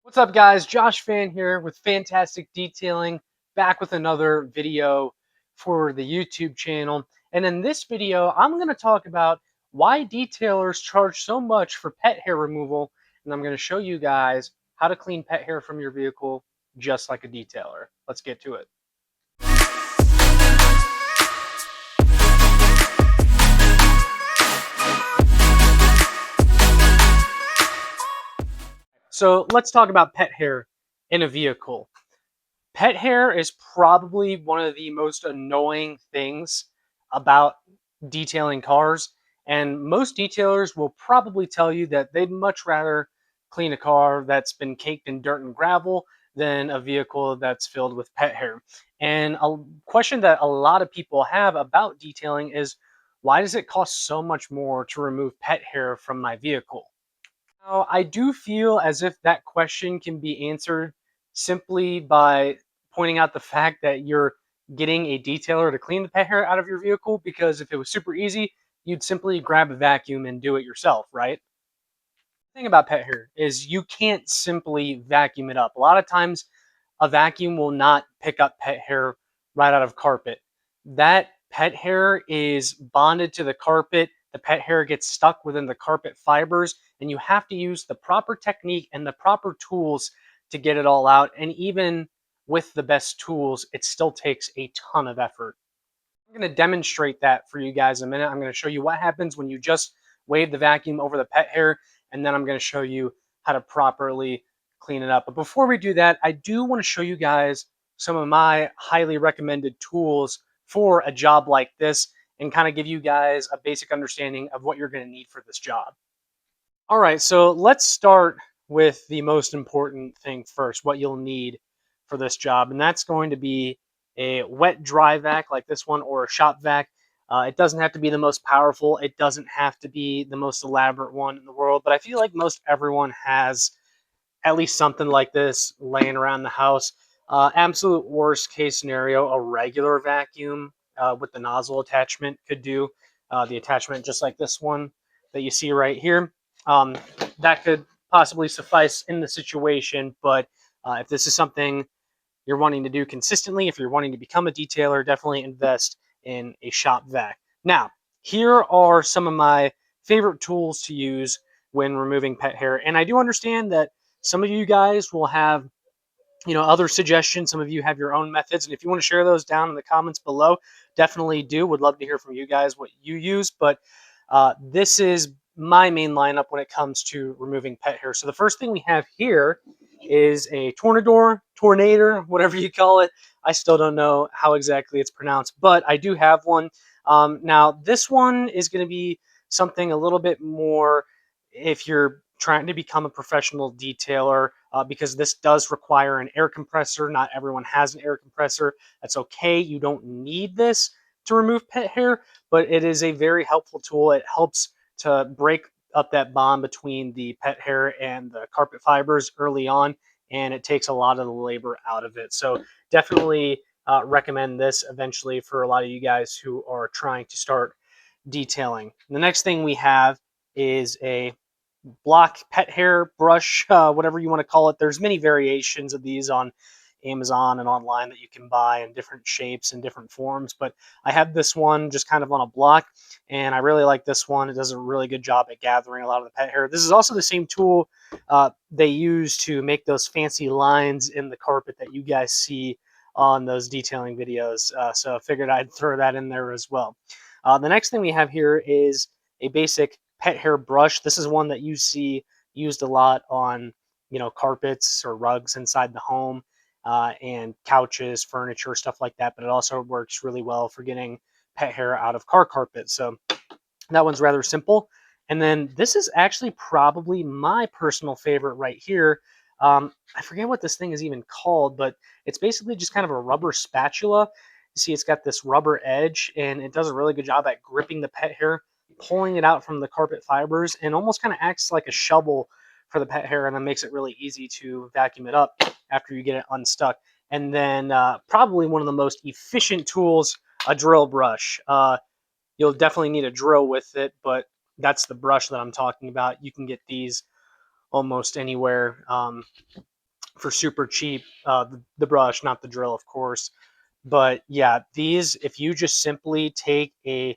What's up, guys? Josh Fan here with Fantastic Detailing, back with another video for the YouTube channel. And in this video, I'm going to talk about why detailers charge so much for pet hair removal, and I'm going to show you guys how to clean pet hair from your vehicle just like a detailer. Let's get to it. So let's talk about pet hair in a vehicle. Pet hair is probably one of the most annoying things about detailing cars, and most detailers will probably tell you that they'd much rather clean a car that's been caked in dirt and gravel than a vehicle that's filled with pet hair. And a question that a lot of people have about detailing is, why does it cost so much more to remove pet hair from my vehicle? Now, I do feel as if that question can be answered simply by pointing out the fact that you're getting a detailer to clean the pet hair out of your vehicle, because if it was super easy, you'd simply grab a vacuum and do it yourself, right? The thing about pet hair is you can't simply vacuum it up. A lot of times, a vacuum will not pick up pet hair right out of carpet. That pet hair is bonded to the carpet. The pet hair gets stuck within the carpet fibers, and you have to use the proper technique and the proper tools to get it all out. And even with the best tools, it still takes a ton of effort. I'm going to demonstrate that for you guys in a minute. I'm going to show you what happens when you just wave the vacuum over the pet hair, and then I'm going to show you how to properly clean it up. But before we do that, I do want to show you guys some of my highly recommended tools for a job like this, and kind of give you guys a basic understanding of what you're going to need for this job. All right, so let's start with the most important thing first, what you'll need for this job, and that's going to be a wet dry vac like this one, or a shop vac. It doesn't have to be the most powerful, it doesn't have to be the most elaborate one in the world, but I feel like most everyone has at least something like this laying around the house. Absolute worst case scenario, a regular vacuum with the nozzle attachment could do. The attachment just like this one that you see right here. Um, that could possibly suffice in the situation, but if this is something you're wanting to do consistently, if you're wanting to become a detailer, definitely invest in a shop vac. Now, here are some of my favorite tools to use when removing pet hair. And I do understand that some of you guys will have, other suggestions. Some of you have your own methods, and if you want to share those down in the comments below, definitely do. Would love to hear from you guys what you use. But this is my main lineup when it comes to removing pet hair. So the first thing we have here is a tornado, whatever you call it. I still don't know how exactly it's pronounced, but I do have one. Now this one is going to be something a little bit more if you're trying to become a professional detailer, because this does require an air compressor. Not everyone has an air compressor. That's okay. You don't need this to remove pet hair, but it is a very helpful tool. It helps to break up that bond between the pet hair and the carpet fibers early on, and it takes a lot of the labor out of it. So definitely recommend this eventually for a lot of you guys who are trying to start detailing. The next thing we have is a block pet hair brush, whatever you want to call it. There's many variations of these on Amazon and online that you can buy in different shapes and different forms, but I have this one just kind of on a block, and I really like this one. It does a really good job at gathering a lot of the pet hair. This is also the same tool they use to make those fancy lines in the carpet that you guys see on those detailing videos, so I figured I'd throw that in there as well. The next thing we have here is a basic pet hair brush. This is one that you see used a lot on, carpets or rugs inside the home, and couches, furniture, stuff like that. But it also works really well for getting pet hair out of car carpet. So that one's rather simple. And then this is actually probably my personal favorite right here. I forget what this thing is even called, but it's basically just kind of a rubber spatula. You see, it's got this rubber edge, and it does a really good job at gripping the pet hair, pulling it out from the carpet fibers, and almost kind of acts like a shovel for the pet hair, and then makes it really easy to vacuum it up after you get it unstuck. And then probably one of the most efficient tools, a drill brush. You'll definitely need a drill with it, but that's the brush that I'm talking about. You can get these almost anywhere. for super cheap. The brush, not the drill, of course. But yeah, these, if you just simply take a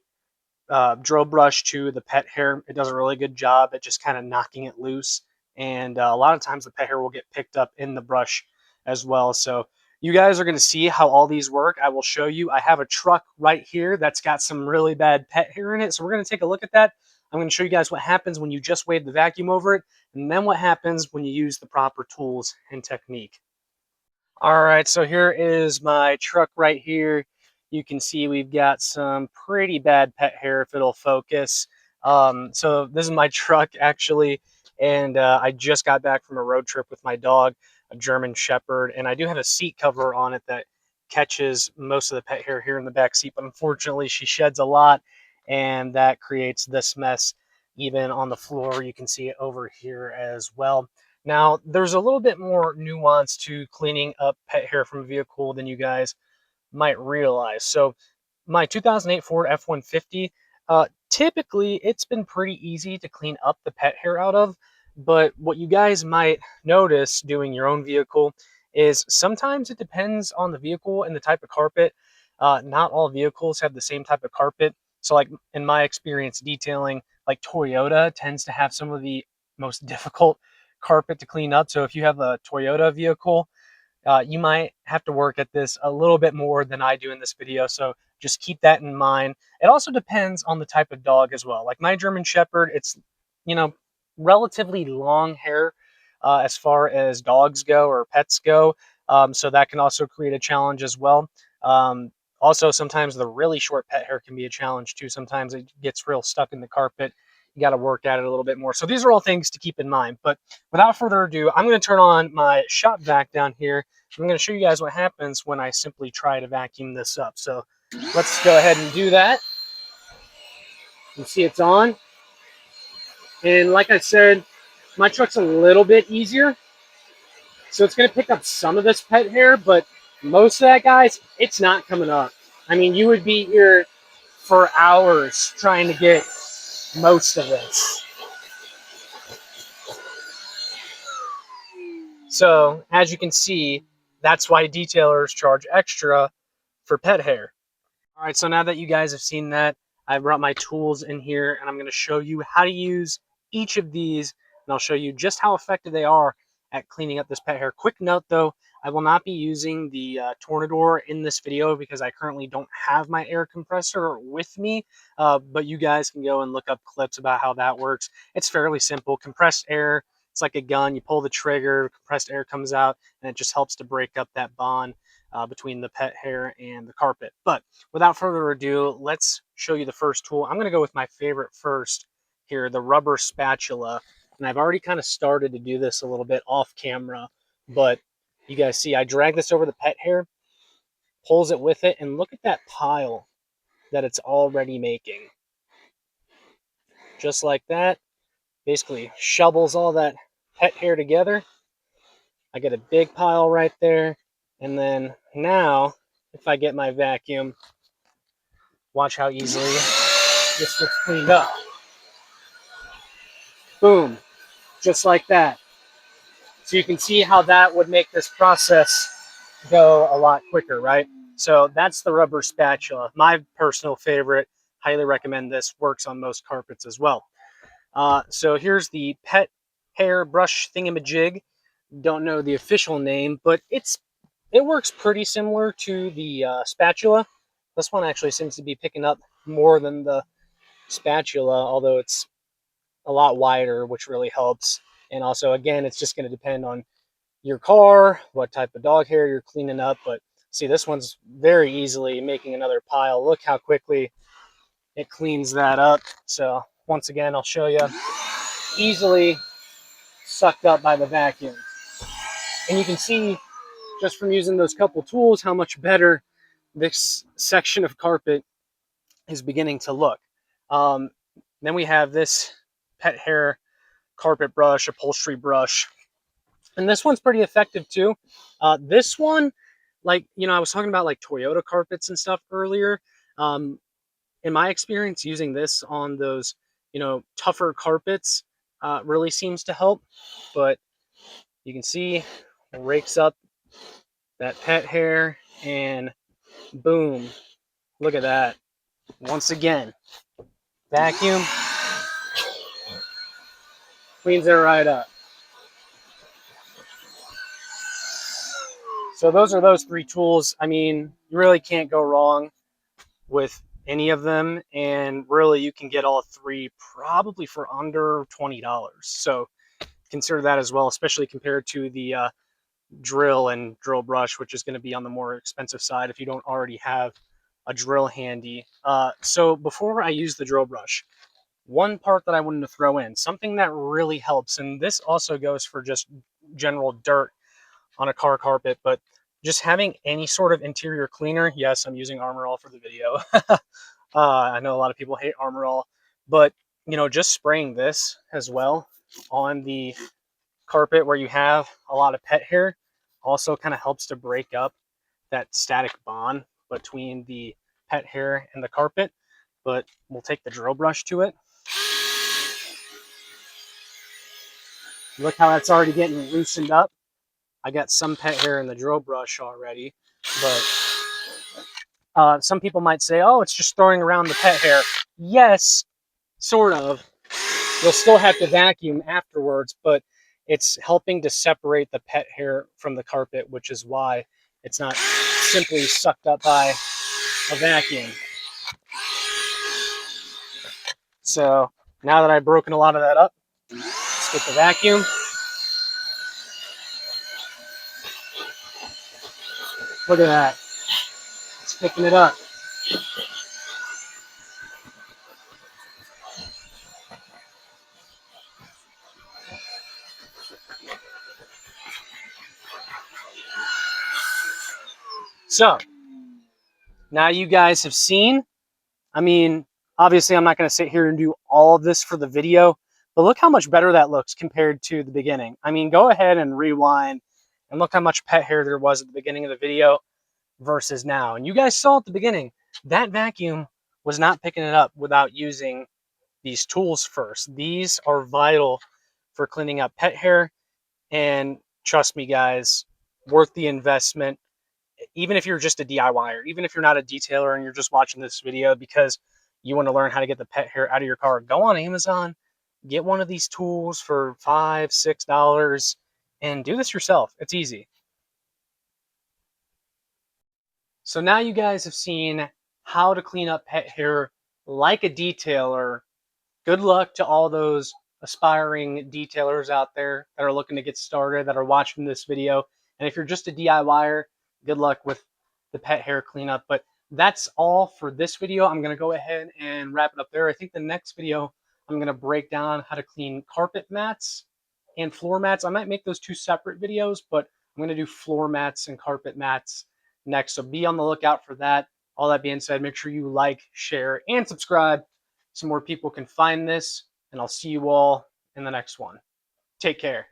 drill brush to the pet hair, it does a really good job at just kind of knocking it loose. And a lot of times the pet hair will get picked up in the brush as well. So you guys are going to see how all these work. I will show you. I have a truck right here that's got some really bad pet hair in it. So we're going to take a look at that. I'm going to show you guys what happens when you just wave the vacuum over it, and then what happens when you use the proper tools and technique. All right, so here is my truck right here. You can see we've got some pretty bad pet hair if it'll focus. So this is my truck actually, and I just got back from a road trip with my dog, a German Shepherd, and I do have a seat cover on it that catches most of the pet hair here in the back seat, but unfortunately she sheds a lot, and that creates this mess even on the floor. You can see it over here as well. Now, there's a little bit more nuance to cleaning up pet hair from a vehicle than you guys might realize. So, my 2008 Ford F-150, typically it's been pretty easy to clean up the pet hair out of. But what you guys might notice doing your own vehicle is sometimes it depends on the vehicle and the type of carpet. Not all vehicles have the same type of carpet. So, like in my experience detailing, like Toyota tends to have some of the most difficult carpet to clean up. So, if you have a Toyota vehicle, you might have to work at this a little bit more than I do in this video. So just keep that in mind. It also depends on the type of dog as well. Like my German Shepherd, it's, you know, relatively long hair as far as dogs go or pets go. So that can also create a challenge as well. Um, Also, sometimes the really short pet hair can be a challenge too. Sometimes it gets real stuck in the carpet. You got to work at it a little bit more. So these are all things to keep in mind. But without further ado, I'm going to turn on my shop vac down here. I'm going to show you guys what happens when I simply try to vacuum this up. So let's go ahead and do that. You see it's on. And like I said, my truck's a little bit easier. So it's going to pick up some of this pet hair, but most of that, guys, it's not coming up. I mean, you would be here for hours trying to get most of this. So as you can see, that's why detailers charge extra for pet hair. All right, so now that you guys have seen that, I brought my tools in here and I'm going to show you how to use each of these, and I'll show you just how effective they are at cleaning up this pet hair. Quick note though, I will not be using the Tornador in this video because I currently don't have my air compressor with me, but you guys can go and look up clips about how that works. It's fairly simple. Compressed air, it's like a gun. You pull the trigger, compressed air comes out, and it just helps to break up that bond between the pet hair and the carpet. But without further ado, let's show you the first tool. I'm going to go with my favorite first here, the rubber spatula. And I've already kind of started to do this a little bit off camera, but you guys see I drag this over the pet hair, pulls it with it, and look at that pile that it's already making. Just like that, basically shovels all that pet hair together. I get a big pile right there. And then now, if I get my vacuum, watch how easily this gets cleaned up. Boom, just like that. So you can see how that would make this process go a lot quicker, right? So that's the rubber spatula. My personal favorite. Highly recommend this. Works on most carpets as well. So here's the pet hair brush thingamajig. Don't know the official name, but it works pretty similar to the spatula. This one actually seems to be picking up more than the spatula, although it's a lot wider, which really helps. And also, again, it's just going to depend on your car, what type of dog hair you're cleaning up. But see, this one's very easily making another pile. Look how quickly it cleans that up. So once again, I'll show you, easily sucked up by the vacuum. And you can see just from using those couple tools how much better this section of carpet is beginning to look. Um, then we have this pet hair carpet brush, upholstery brush. And this one's pretty effective too. This one, like, I was talking about like Toyota carpets and stuff earlier. In my experience, using this on those, tougher carpets really seems to help. But you can see rakes up that pet hair, and boom, look at that. Once again, vacuum, cleans it right up. So those are those three tools. I mean, you really can't go wrong with any of them, and really you can get all three probably for under $20. So consider that as well, especially compared to the drill and drill brush, which is going to be on the more expensive side if you don't already have a drill handy. So before I use the drill brush, one part that I wanted to throw in, something that really helps, and this also goes for just general dirt on a car carpet, but just having any sort of interior cleaner. Yes, I'm using Armor All for the video. I know a lot of people hate Armor All, but just spraying this as well on the carpet where you have a lot of pet hair also kind of helps to break up that static bond between the pet hair and the carpet. But we'll take the drill brush to it. Look how that's already getting loosened up. I got some pet hair in the drill brush already, but some people might say, oh, it's just throwing around the pet hair. Yes, sort of. You'll still have to vacuum afterwards, but it's helping to separate the pet hair from the carpet, which is why it's not simply sucked up by a vacuum. So now that I've broken a lot of that up, let's get the vacuum. Look at that. It's picking it up. So now you guys have seen, I mean, obviously I'm not going to sit here and do all of this for the video, but look how much better that looks compared to the beginning. I mean, go ahead and rewind and look how much pet hair there was at the beginning of the video versus now. And you guys saw at the beginning, that vacuum was not picking it up without using these tools first. These are vital for cleaning up pet hair, and trust me guys, worth the investment. Even if you're just a DIYer, even if you're not a detailer and you're just watching this video because you want to learn how to get the pet hair out of your car, go on Amazon, get one of these tools for $5, $6, and do this yourself. It's easy. So now you guys have seen how to clean up pet hair like a detailer. Good luck to all those aspiring detailers out there that are looking to get started, that are watching this video. And if you're just a DIYer, good luck with the pet hair cleanup. But that's all for this video. I'm going to go ahead and wrap it up there. I think the next video, I'm going to break down how to clean carpet mats and floor mats. I might make those two separate videos, but I'm going to do floor mats and carpet mats next. So be on the lookout for that. All that being said, make sure you like, share, and subscribe so more people can find this. And I'll see you all in the next one. Take care.